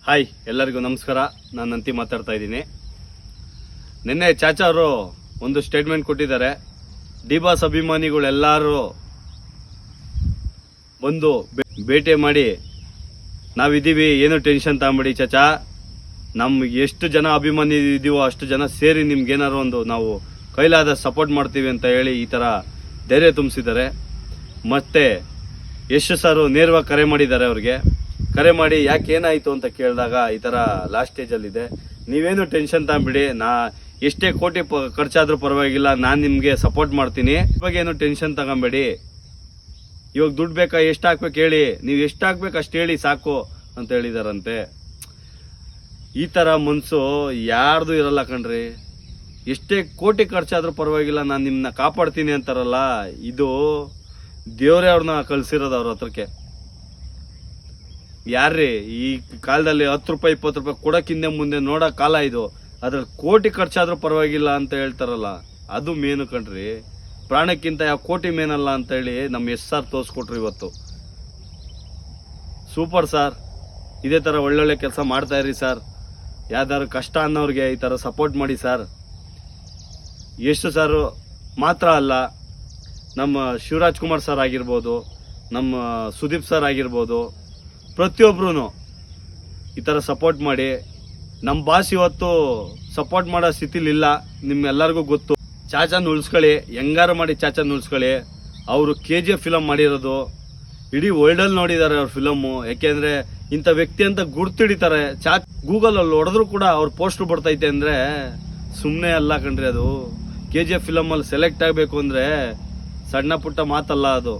Hi, ಎಲ್ಲರಿಗೂ ನಮಸ್ಕಾರ. ನಾನು ನಂತಿ ಮಾತಾಡ್ತಾ ಇದ್ದೀನಿ. ನಿನ್ನೆ ಚಾಚಾ ಅವರು ಒಂದು ಸ್ಟೇಟ್ಮೆಂಟ್ ಕೊಟ್ಟಿದ್ದಾರೆ. ಡಿ ಬಾಸ್ ಅಭಿಮಾನಿಗಳೆಲ್ಲರೂ ಬಂದು ಭೇಟಿ ಮಾಡಿ ನಾವಿದ್ದೀವಿ, ಏನು ಟೆನ್ಷನ್ ತಗೊಂಬೇಡಿ ಚಾಚಾ, ನಮ್ಗೆ ಎಷ್ಟು ಜನ ಅಭಿಮಾನಿ ಇದೀವೋ ಅಷ್ಟು ಜನ ಸೇರಿ ನಿಮ್ಗೇನಾರು ಒಂದು ನಾವು ಕೈಲಾದ ಸಪೋರ್ಟ್ ಮಾಡ್ತೀವಿ ಅಂತ ಹೇಳಿ ಈ ಥರ ಧೈರ್ಯ ತುಂಬಿಸಿದ್ದಾರೆ. ಮತ್ತೆ ಯಶ್ ಸರ್ ನೇರವಾಗಿ ಕರೆ ಮಾಡಿದ್ದಾರೆ. ಅವ್ರಿಗೆ ಕರೆ ಮಾಡಿ ಯಾಕೆ ಏನಾಯಿತು ಅಂತ ಕೇಳಿದಾಗ ಈ ಥರ ಲಾಸ್ಟ್ ಸ್ಟೇಜಲ್ಲಿದೆ, ನೀವೇನು ಟೆನ್ಷನ್ ತಗೊಂಬಿಡಿ, ನಾ ಎಷ್ಟೇ ಕೋಟಿ ಖರ್ಚಾದ್ರೂ ಪರವಾಗಿಲ್ಲ, ನಾನು ನಿಮಗೆ ಸಪೋರ್ಟ್ ಮಾಡ್ತೀನಿ, ಇವಾಗ ಏನು ಟೆನ್ಷನ್ ತಗೊಂಬೇಡಿ, ಇವಾಗ ದುಡ್ಡು ಬೇಕಾ, ಎಷ್ಟು ಹಾಕ್ಬೇಕು ಹೇಳಿ, ನೀವು ಎಷ್ಟು ಹಾಕ್ಬೇಕು ಅಷ್ಟು ಹೇಳಿ ಸಾಕು ಅಂತ ಹೇಳಿದಾರಂತೆ. ಈ ಥರ ಮನಸ್ಸು ಯಾರ್ದು ಇರಲ್ಲ ಕಣ್ರಿ. ಎಷ್ಟೇ ಕೋಟಿ ಖರ್ಚಾದ್ರೂ ಪರವಾಗಿಲ್ಲ, ನಾನು ನಿಮ್ಮನ್ನ ಕಾಪಾಡ್ತೀನಿ ಅಂತಾರಲ್ಲ, ಇದು ದೇವರೇ ಅವ್ರನ್ನ ಕಳಿಸಿರೋದು ಅವ್ರ ಹತ್ರಕ್ಕೆ. ಯಾರ್ರೀ ಈ ಕಾಲದಲ್ಲಿ 10 ರೂಪಾಯಿ 20 ರೂಪಾಯಿ ಕೊಡೋಕ್ಕಿಂತ ಮುಂದೆ ನೋಡೋ ಕಾಲ ಇದು. ಅದ್ರಲ್ಲಿ ಕೋಟಿ ಖರ್ಚಾದ್ರೂ ಪರವಾಗಿಲ್ಲ ಅಂತ ಹೇಳ್ತಾರಲ್ಲ, ಅದು ಮೇನು ಕಣ್ರಿ. ಪ್ರಾಣಕ್ಕಿಂತ ಯಾವ ಕೋಟಿ ಮೇನಲ್ಲ ಅಂತ ಹೇಳಿ ನಮ್ಮ ಎಸ್ ಆರ್ ತೋರಿಸ್ಕೊಟ್ರು ಇವತ್ತು. ಸೂಪರ್ ಸರ್, ಇದೇ ಥರ ಒಳ್ಳೊಳ್ಳೆ ಕೆಲಸ ಮಾಡ್ತಾ ಇರಿ ಸರ್. ಯಾವ್ದಾದ್ರು ಕಷ್ಟ ಅನ್ನೋರಿಗೆ ಈ ಥರ ಸಪೋರ್ಟ್ ಮಾಡಿ ಸರ್. ಎಷ್ಟು ಸಾರು ಮಾತ್ರ ಅಲ್ಲ, ನಮ್ಮ ಶಿವರಾಜ್ ಕುಮಾರ್ ಸರ್ ಆಗಿರ್ಬೋದು, ನಮ್ಮ ಸುದೀಪ್ ಸರ್ ಆಗಿರ್ಬೋದು, ಪ್ರತಿಯೊಬ್ಬರೂ ಈ ಥರ ಸಪೋರ್ಟ್ ಮಾಡಿ. ನಮ್ಮ ಬಾಸ್ ಇವತ್ತು ಸಪೋರ್ಟ್ ಮಾಡೋ ಸ್ಥಿತಿಲಿಲ್ಲ, ನಿಮ್ಮೆಲ್ಲರಿಗೂ ಗೊತ್ತು. ಚಾಚಾನ ಉಳಿಸ್ಕೊಳ್ಳಿ, ಹೆಂಗಾರು ಮಾಡಿ ಚಾಚಾನ ಉಳಿಸ್ಕೊಳ್ಳಿ. ಅವರು KGF ಫಿಲಮ್ ಮಾಡಿರೋದು ಇಡೀ ವರ್ಲ್ಡಲ್ಲಿ ನೋಡಿದ್ದಾರೆ ಅವ್ರ ಫಿಲಮ್ಮು. ಯಾಕೆಂದರೆ ಇಂಥ ವ್ಯಕ್ತಿ ಅಂತ ಗುರ್ತಿಡಿತಾರೆ. ಗೂಗಲಲ್ಲಿ ಹೊಡೆದ್ರು ಕೂಡ ಅವ್ರ ಪೋಸ್ಟ್ರು ಬರ್ತೈತೆ ಅಂದರೆ ಸುಮ್ಮನೆ ಅಲ್ಲ ಕಣ್ರಿ. ಅದು KGF ಫಿಲಮಲ್ಲಿ ಸೆಲೆಕ್ಟ್ ಆಗಬೇಕು ಅಂದರೆ ಸಣ್ಣ ಪುಟ್ಟ ಮಾತಲ್ಲ ಅದು.